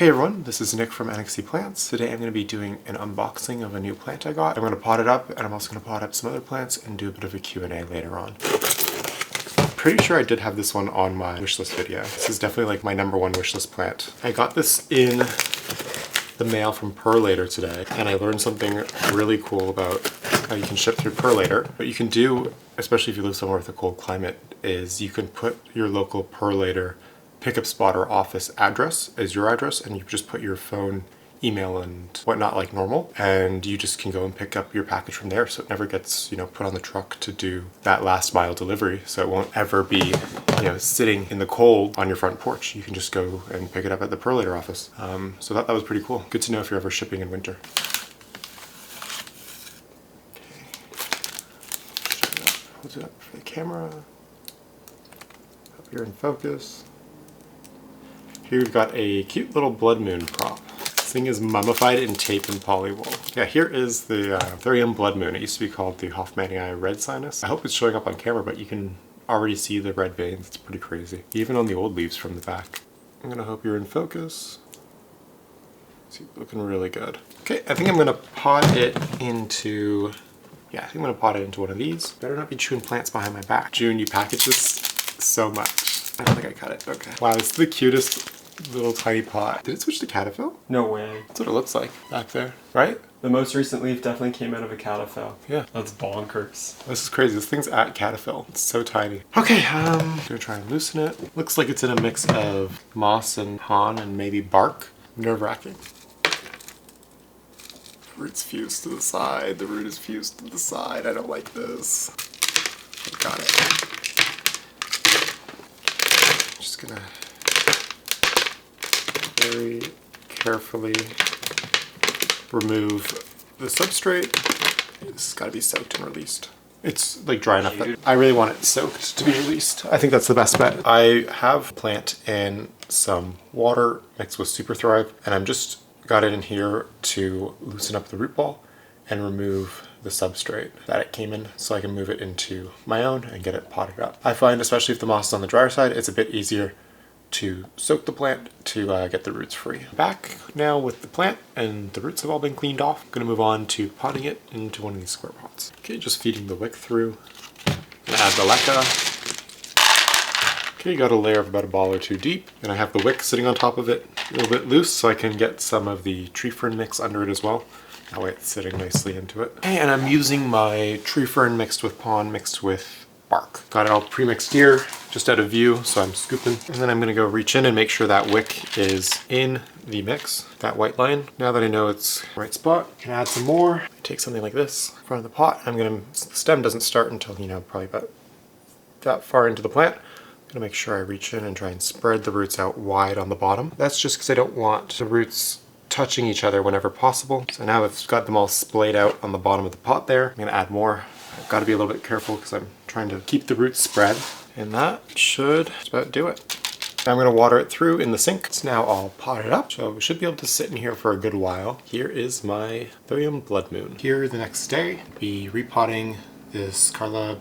Hey everyone, this is Nick from NXT Plants. Today I'm going to be doing an unboxing of a new plant I got. I'm going to pot it up, and I'm also going to pot up some other plants and do a bit of a Q&A later on. Pretty sure I did have this one on my wishlist video. This is definitely like my #1 wishlist plant. I got this in the mail from Perlator today, and I learned something really cool about how you can ship through Perlator. What you can do, especially if you live somewhere with a cold climate, is you can put your local Perlator pickup spot or office address as your address, and you just put your phone, email, and whatnot like normal, and you just can go and pick up your package from there, so it never gets, put on the truck to do that last mile delivery, so it won't ever be, sitting in the cold on your front porch. You can just go and pick it up at the Perlator office. So that was pretty cool. Good to know if you're ever shipping in winter. Okay. Hold it up for the camera. Hope you're in focus. Here we've got a cute little blood moon prop. This thing is mummified in tape and polywool. Yeah, here is the Therium blood moon. It used to be called the Hoffmanni red sinus. I hope it's showing up on camera, but you can already see the red veins. It's pretty crazy. Even on the old leaves from the back. I'm gonna hope you're in focus. It's looking really good. Okay, I think I'm gonna pot it into, one of these. Better not be chewing plants behind my back. June, you package this so much. I don't think I cut it. Okay. Wow, this is the cutest little tiny pot. Did it switch to Cataphil? No way. That's what it looks like back there, right? The most recent leaf definitely came out of a Cataphil. Yeah. That's bonkers. This is crazy. This thing's at Cataphil. It's so tiny. Okay, I'm gonna try and loosen it. Looks like it's in a mix of moss and pon and maybe bark. Nerve-wracking. Root's fused to the side. The root is fused to the side. I don't like this. Got it. Just gonna very carefully remove the substrate. This has got to be soaked and released. It's like dry enough that I really want it soaked to be released. I think that's the best bet. I have plant in some water mixed with Super Thrive, and I'm just got it in here to loosen up the root ball and remove the substrate that it came in, so I can move it into my own and get it potted up. I find, especially if the moss is on the drier side, it's a bit easier to soak the plant to get the roots free. Back now with the plant, and the roots have all been cleaned off. I'm gonna move on to potting it into one of these square pots. Okay, just feeding the wick through. Gonna add the leca. Okay, got a layer of about a ball or two deep, and I have the wick sitting on top of it, a little bit loose, so I can get some of the tree fern mix under it as well. That way it's sitting nicely into it. Okay, and I'm using my tree fern mixed with pon mixed with bark. Got it all pre-mixed here, just out of view, so I'm scooping. And then I'm gonna go reach in and make sure that wick is in the mix, that white line. Now that I know it's the right spot, I can add some more. Take something like this in front of the pot. The stem doesn't start until, probably about that far into the plant. I'm gonna make sure I reach in and try and spread the roots out wide on the bottom. That's just because I don't want the roots touching each other whenever possible. So now I've got them all splayed out on the bottom of the pot there. I'm gonna add more. I've got to be a little bit careful because I'm trying to keep the roots spread, and that should just about do it. Now I'm going to water it through in the sink. It's now all potted up, so we should be able to sit in here for a good while. Here is my Therium blood moon. Here the next day, be repotting this Carla.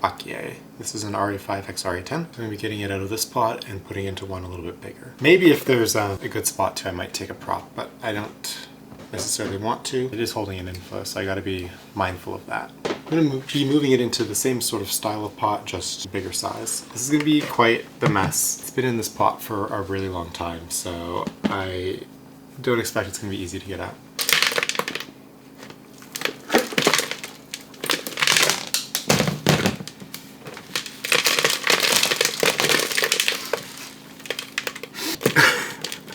This is an RA5X RA10. I'm going to be getting it out of this pot and putting it into one a little bit bigger. Maybe if there's a good spot to, I might take a prop, but I don't necessarily want to. It is holding an inflow, so I got to be mindful of that. I'm going to be moving it into the same sort of style of pot, just bigger size. This is going to be quite the mess. It's been in this pot for a really long time, so I don't expect it's going to be easy to get out.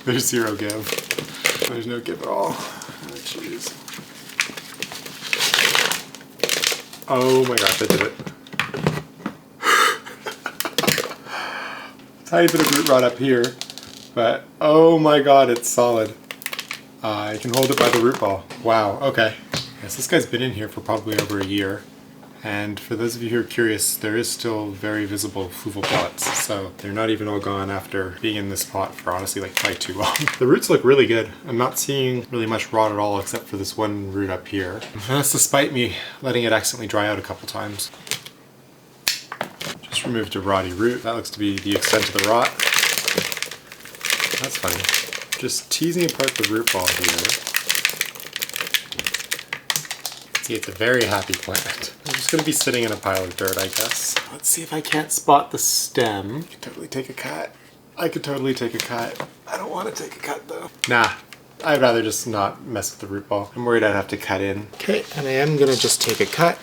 There's zero give. There's no give at all. Oh, jeez. Oh my gosh, I did it. Tiny bit of root rot up here, but oh my god, it's solid. I can hold it by the root ball. Wow, okay. Yes, this guy's been in here for probably over a year. And for those of you who are curious, there is still very visible fluval pots, so they're not even all gone after being in this pot for honestly like probably too long. The roots look really good. I'm not seeing really much rot at all except for this one root up here. And that's despite me letting it accidentally dry out a couple times. Just removed a rotty root. That looks to be the extent of the rot. That's funny. Just teasing apart the root ball here. See, it's a very happy plant. I'm just gonna be sitting in a pile of dirt, I guess. Let's see if I can't spot the stem. I could totally take a cut. I could totally take a cut. I don't want to take a cut though. Nah, I'd rather just not mess with the root ball. I'm worried I'd have to cut in. Okay, and I am gonna just take a cut.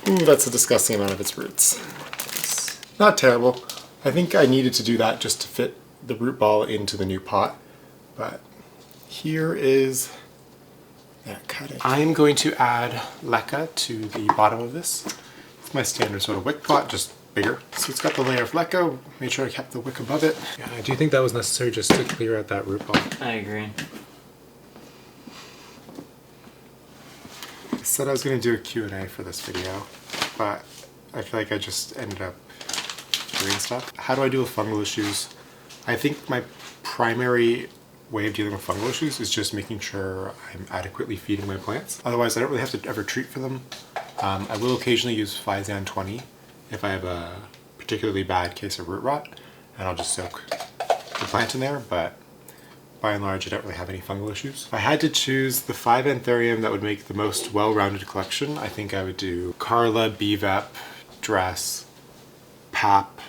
Ooh, that's a disgusting amount of its roots. It's not terrible. I think I needed to do that just to fit the root ball into the new pot. But here is that cutting. I'm going to add leca to the bottom of this. It's my standard sort of wick pot, just bigger. So it's got the layer of leca. Made sure I kept the wick above it. Yeah, I do think that was necessary just to clear out that root ball. I agree. I said I was going to do a Q&A for this video, but I feel like I just ended up doing stuff. How do I deal with fungal issues? I think my primary way of dealing with fungal issues is just making sure I'm adequately feeding my plants. Otherwise, I don't really have to ever treat for them. I will occasionally use Physan 20 if I have a particularly bad case of root rot, and I'll just soak the plant in there, but by and large, I don't really have any fungal issues. If I had to choose the 5 anthurium that would make the most well-rounded collection, I think I would do Carla, Bevep, Dress, Pap,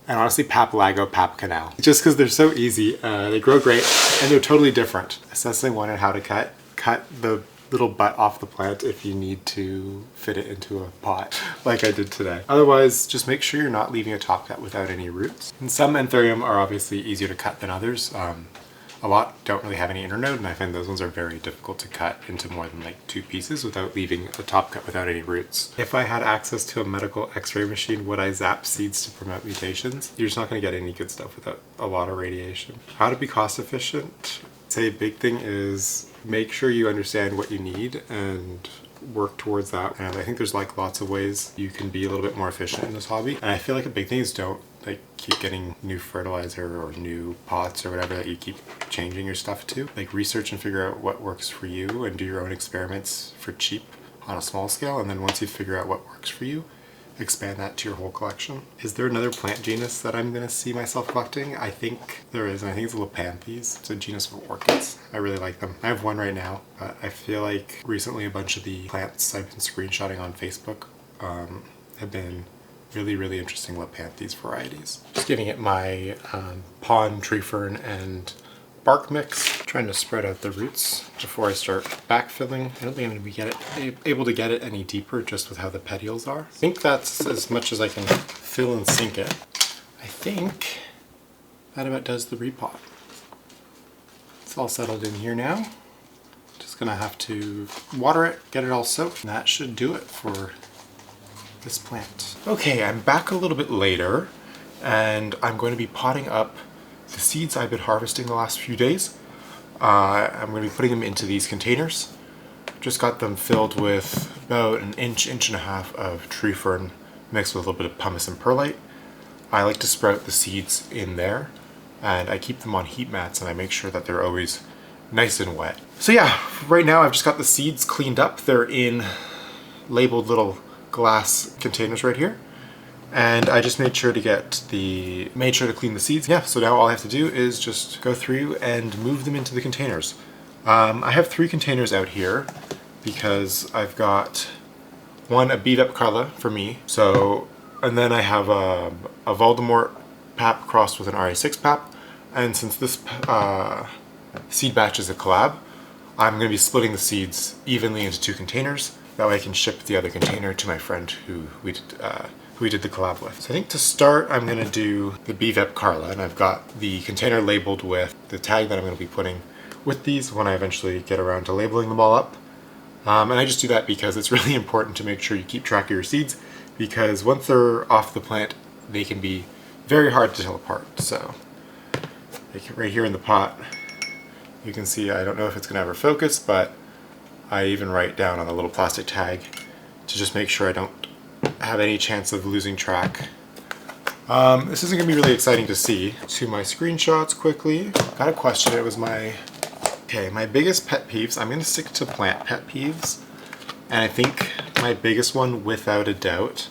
and honestly Pap Lago, Pap Canal. Just because they're so easy, they grow great, and they're totally different. Assessing when and how to cut the little butt off the plant if you need to fit it into a pot, like I did today. Otherwise, just make sure you're not leaving a top cut without any roots. And some anthurium are obviously easier to cut than others. A lot don't really have any internode, and I find those ones are very difficult to cut into more than like 2 pieces without leaving a top cut without any roots. If I had access to a medical x-ray machine, would I zap seeds to promote mutations? You're just not going to get any good stuff without a lot of radiation. How to be cost efficient? I'd say a big thing is make sure you understand what you need and work towards that. And I think there's like lots of ways you can be a little bit more efficient in this hobby. And I feel like a big thing is don't like keep getting new fertilizer or new pots or whatever that you keep changing your stuff to. Like research and figure out what works for you and do your own experiments for cheap on a small scale. And then once you figure out what works for you, expand that to your whole collection. Is there another plant genus that I'm gonna see myself collecting? I think there is, and I think it's Lepanthes. It's a genus of orchids. I really like them. I have one right now, but I feel like recently a bunch of the plants I've been screenshotting on Facebook have been really, really interesting Lepanthes varieties. Just giving it my pond, tree fern, and bark mix, trying to spread out the roots before I start backfilling. I don't think I'm going to be able to get it any deeper just with how the petioles are. I think that's as much as I can fill and sink it. I think that about does the repot. It's all settled in here now. Just gonna have to water it, get it all soaked, and that should do it for this plant. Okay, I'm back a little bit later, and I'm going to be potting up the seeds I've been harvesting the last few days. I'm going to be putting them into these containers. Just got them filled with about an inch and a half of tree fern mixed with a little bit of pumice and perlite. I like to sprout the seeds in there, and I keep them on heat mats, and I make sure that they're always nice and wet. So yeah, right now I've just got the seeds cleaned up. They're in labeled little glass containers right here. And I just made sure to clean the seeds. Yeah, so now all I have to do is just go through and move them into the containers. I have 3 containers out here because I've got one, a beat up Carla for me. So, and then I have a Voldemort pap crossed with an RA6 pap. And since this seed batch is a collab, I'm going to be splitting the seeds evenly into 2 containers. That way I can ship the other container to my friend who we did the collab with. So I think to start, I'm gonna do the Bevep Carla, and I've got the container labeled with the tag that I'm gonna be putting with these when I eventually get around to labeling them all up. And I just do that because it's really important to make sure you keep track of your seeds, because once they're off the plant, they can be very hard to tell apart. So like right here in the pot, you can see, I don't know if it's gonna ever focus, but I even write down on the little plastic tag to just make sure I don't have any chance of losing track. This isn't gonna be really exciting to see. To my screenshots quickly. Got a question, it was my biggest pet peeves. I'm gonna stick to plant pet peeves. And I think my biggest one without a doubt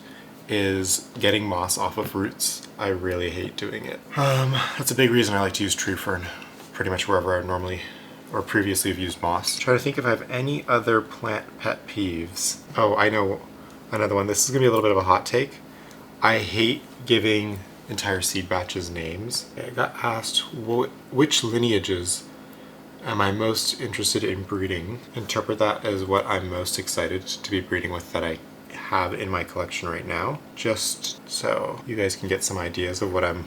is getting moss off of roots. I really hate doing it. That's a big reason I like to use tree fern pretty much wherever I normally or previously have used moss. Try to think if I have any other plant pet peeves. Oh, I know another one. This is gonna be a little bit of a hot take. I hate giving entire seed batches names. I got asked which lineages am I most interested in breeding. Interpret that as what I'm most excited to be breeding with that I have in my collection right now, just so you guys can get some ideas of what I'm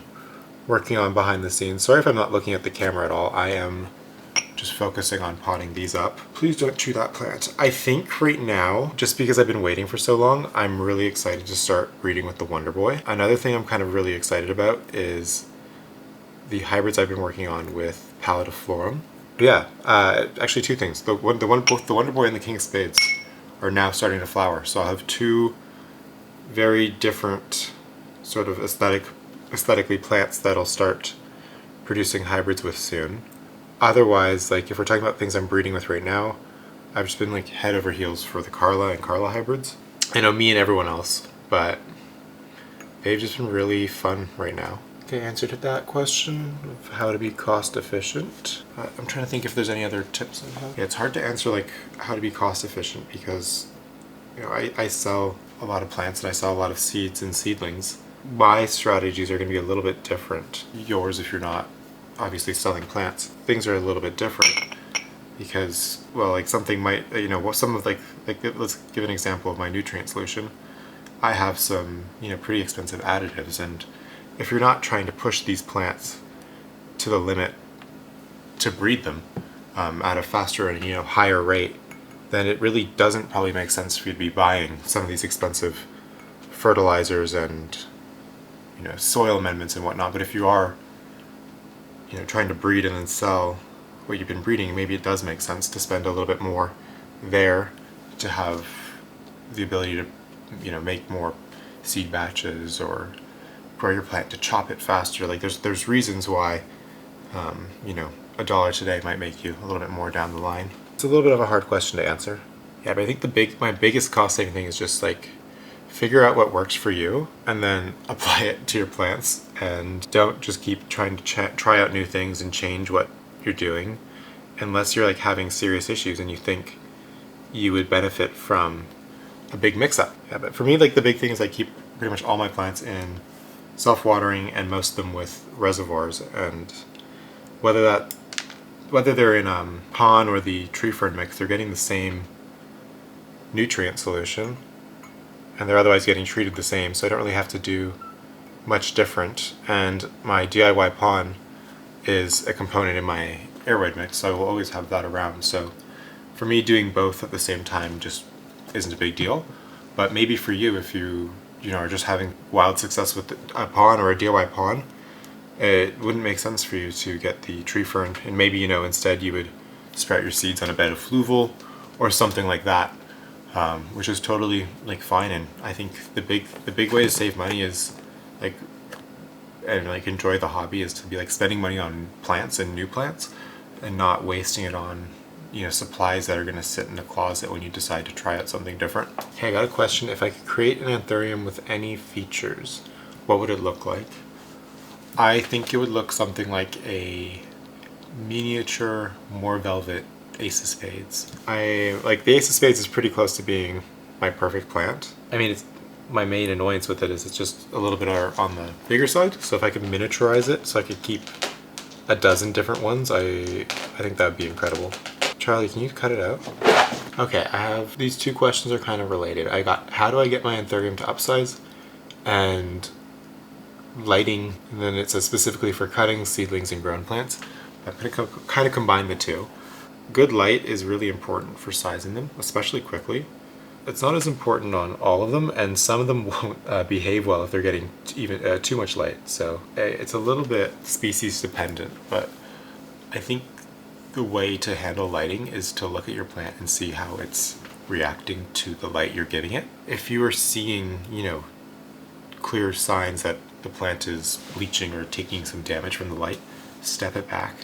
working on behind the scenes. Sorry if I'm not looking at the camera at all. I am just focusing on potting these up. Please don't chew that plant. I think right now, just because I've been waiting for so long, I'm really excited to start breeding with the Wonder Boy. Another thing I'm kind of really excited about is the hybrids I've been working on with Pallitiflorum. Yeah, actually two things. Both the Wonder Boy and the King of Spades are now starting to flower. So I'll have two very different sort of aesthetically plants that'll start producing hybrids with soon. Otherwise, like if we're talking about things I'm breeding with right now, I've just been like head over heels for the Carla and Carla hybrids. I know me and everyone else, but they've just been really fun right now. Okay, answer to that question of how to be cost efficient. I'm trying to think if there's any other tips I have. Yeah, it's hard to answer like how to be cost efficient because I sell a lot of plants and I sell a lot of seeds and seedlings. My strategies are going to be a little bit different. Yours, if you're not obviously selling plants, things are a little bit different because, well, like something might, some of like let's give an example of my nutrient solution. I have some, pretty expensive additives, and if you're not trying to push these plants to the limit to breed them at a faster and higher rate, then it really doesn't probably make sense for you to be buying some of these expensive fertilizers and soil amendments and whatnot. But if you are trying to breed and then sell what you've been breeding, maybe it does make sense to spend a little bit more there to have the ability to make more seed batches or grow your plant to chop it faster. Like there's reasons why $1 today might make you a little bit more down the line. It's a little bit of a hard question to answer. Yeah, but I think my biggest cost saving thing is just like figure out what works for you and then apply it to your plants, and don't just keep trying to try out new things and change what you're doing unless you're like having serious issues and you think you would benefit from a big mix-up. Yeah, but for me, like the big thing is I keep pretty much all my plants in self-watering and most of them with reservoirs, and whether they're in pond or the tree fern mix, they're getting the same nutrient solution and they're otherwise getting treated the same, so I don't really have to do much different. And my DIY pond is a component in my aeroid mix, so I will always have that around. So for me, doing both at the same time just isn't a big deal. But maybe for you, if you are just having wild success with a pond or a DIY pond, it wouldn't make sense for you to get the tree fern, and maybe instead you would sprout your seeds on a bed of fluval or something like that, which is totally like fine. And I think the big way to save money is enjoy the hobby is to be like spending money on plants and new plants and not wasting it on supplies that are going to sit in the closet when you decide to try out something different. Hey, I got a question. If I could create an anthurium with any features, what would it look like? I think it would look something like a miniature, more velvet Ace of Spades. The Ace of Spades is pretty close to being my perfect plant. I mean, my main annoyance with it is it's just a little bit on the bigger side. So if I could miniaturize it so I could keep a dozen different ones, I think that would be incredible. Charlie, can you cut it out? Okay, I have these two questions are kind of related. I got how do I get my anthurium to upsize, and lighting, and then it says specifically for cuttings, seedlings, and grown plants. I'm going to kind of combine the two. Good light is really important for sizing them, especially quickly. It's not as important on all of them, and some of them won't behave well if they're getting even too much light. So it's a little bit species dependent, but I think the way to handle lighting is to look at your plant and see how it's reacting to the light you're giving it. If you are seeing, clear signs that the plant is bleaching or taking some damage from the light, step it back.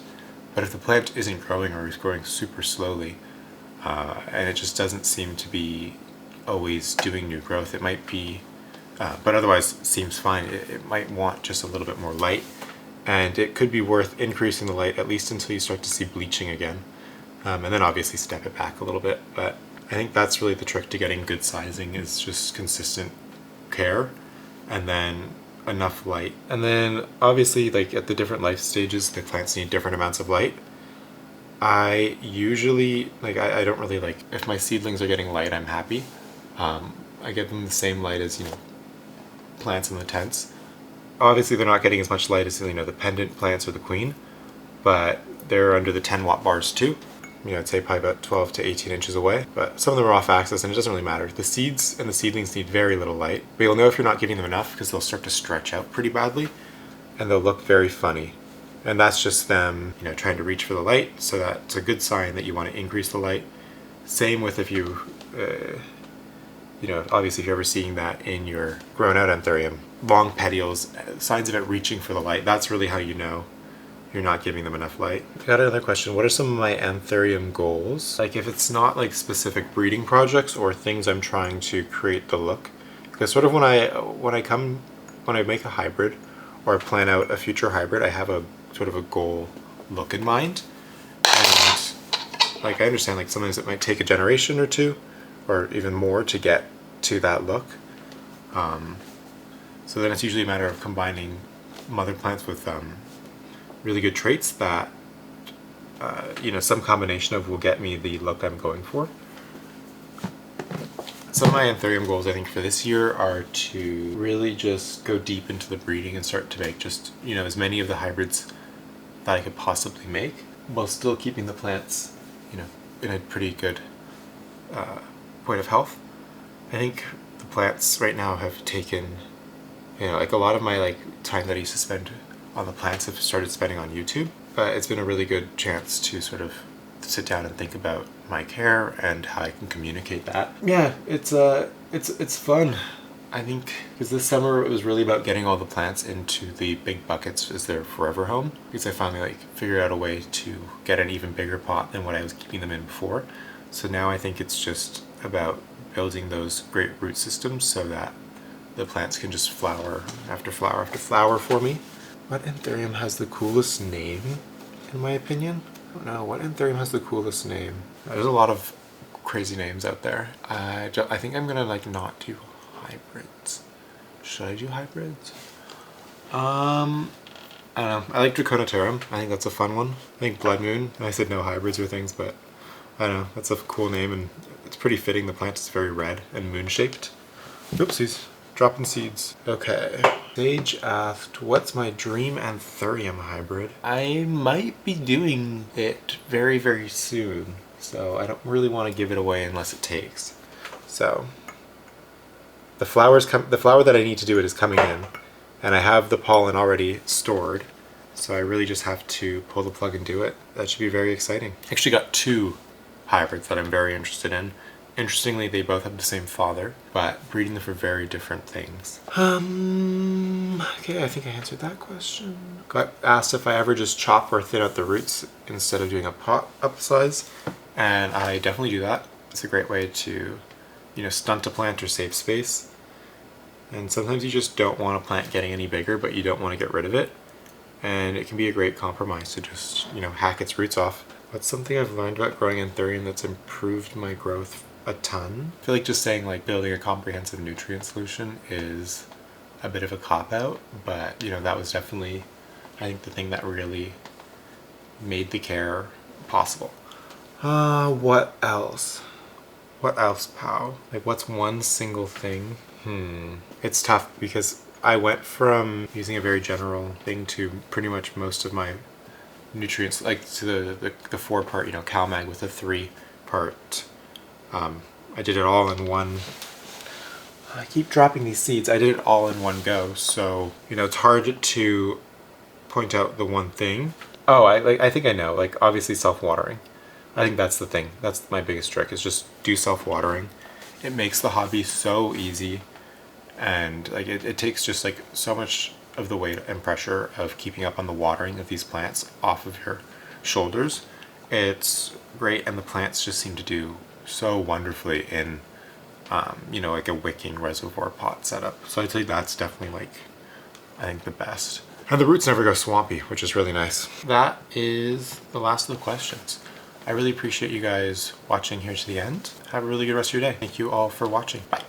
But if the plant isn't growing or is growing super slowly, and it just doesn't seem to be always doing new growth, it might be but otherwise seems fine. It might want just a little bit more light, and it could be worth increasing the light at least until you start to see bleaching again, and then obviously step it back a little bit. But I think that's really the trick to getting good sizing, is just consistent care and then enough light. And then obviously, like at the different life stages, the plants need different amounts of light. I usually, like, I don't really like, if my seedlings are getting light, I'm happy. I give them the same light as, plants in the tents. Obviously they're not getting as much light as, the pendant plants or the queen, but they're under the 10 watt bars too. I'd say probably about 12 to 18 inches away, but some of them are off axis and it doesn't really matter. The seeds and the seedlings need very little light, but you'll know if you're not giving them enough because they'll start to stretch out pretty badly and they'll look very funny. And that's just them, trying to reach for the light, so that's a good sign that you want to increase the light. Same with if you, obviously if you're ever seeing that in your grown out anthurium, long petioles, signs of it reaching for the light, that's really how you know you're not giving them enough light. Got another question. What are some of my anthurium goals? Like if it's not like specific breeding projects or things I'm trying to create the look, because sort of when I make a hybrid or plan out a future hybrid, I have a sort of a goal look in mind. And like I understand like sometimes it might take a generation or two or even more to get to that look. So then it's usually a matter of combining mother plants with really good traits that some combination of will get me the look I'm going for. Some of my anthurium goals I think for this year are to really just go deep into the breeding and start to make just as many of the hybrids that I could possibly make, while still keeping the plants in a pretty good point of health. I think the plants right now have taken like a lot of my time that I used to spend on the plants I've started spending on YouTube, but it's been a really good chance to sort of sit down and think about my care and how I can communicate that. Yeah, it's fun. I think because this summer it was really about getting all the plants into the big buckets as their forever home, because I finally figured out a way to get an even bigger pot than what I was keeping them in before. So now I think it's just about building those great root systems so that the plants can just flower after flower after flower for me. What anthurium has the coolest name, in my opinion? I don't know. What anthurium has the coolest name? There's a lot of crazy names out there. I think I'm gonna not do hybrids. Should I do hybrids? I don't know. I like Draconitarum. I think that's a fun one. I think Blood Moon. I said no hybrids or things, but I don't know. That's a cool name and it's pretty fitting. The plant is very red and moon-shaped. Oopsies. Dropping seeds. Okay. Sage asked, what's my dream anthurium hybrid? I might be doing it very, very soon, so I don't really want to give it away unless it takes. So the flower that I need to do it is coming in, and I have the pollen already stored, so I really just have to pull the plug and do it. That should be very exciting. Actually got two hybrids that I'm very interested in. Interestingly, they both have the same father, but breeding them for very different things. Okay, I think I answered that question. Got asked if I ever just chop or thin out the roots instead of doing a pot upsize, and I definitely do that. It's a great way to, stunt a plant or save space. And sometimes you just don't want a plant getting any bigger, but you don't want to get rid of it. And it can be a great compromise to just, hack its roots off. What's something I've learned about growing anthurium that's improved my growth a ton? I feel like just saying building a comprehensive nutrient solution is a bit of a cop-out, but that was definitely, I think, the thing that really made the care possible. What else? What else, pal? What's one single thing? It's tough because I went from using a very general thing to pretty much most of my nutrients, to the 4-part, CalMag with a 3-part. I did it all in one. I keep dropping these seeds. I did it all in one go, so it's hard to point out the one thing. Oh, I think I know. Obviously self-watering. I think that's the thing. That's my biggest trick, is just do self-watering. It makes the hobby so easy, and it takes just so much of the weight and pressure of keeping up on the watering of these plants off of your shoulders. It's great, and the plants just seem to do so wonderfully in you know, like a wicking reservoir pot setup. So I'd say that's definitely like, I think the best. And the roots never go swampy, which is really nice. That is the last of the questions. I really appreciate you guys watching here to the end. Have a really good rest of your day. Thank you all for watching. Bye.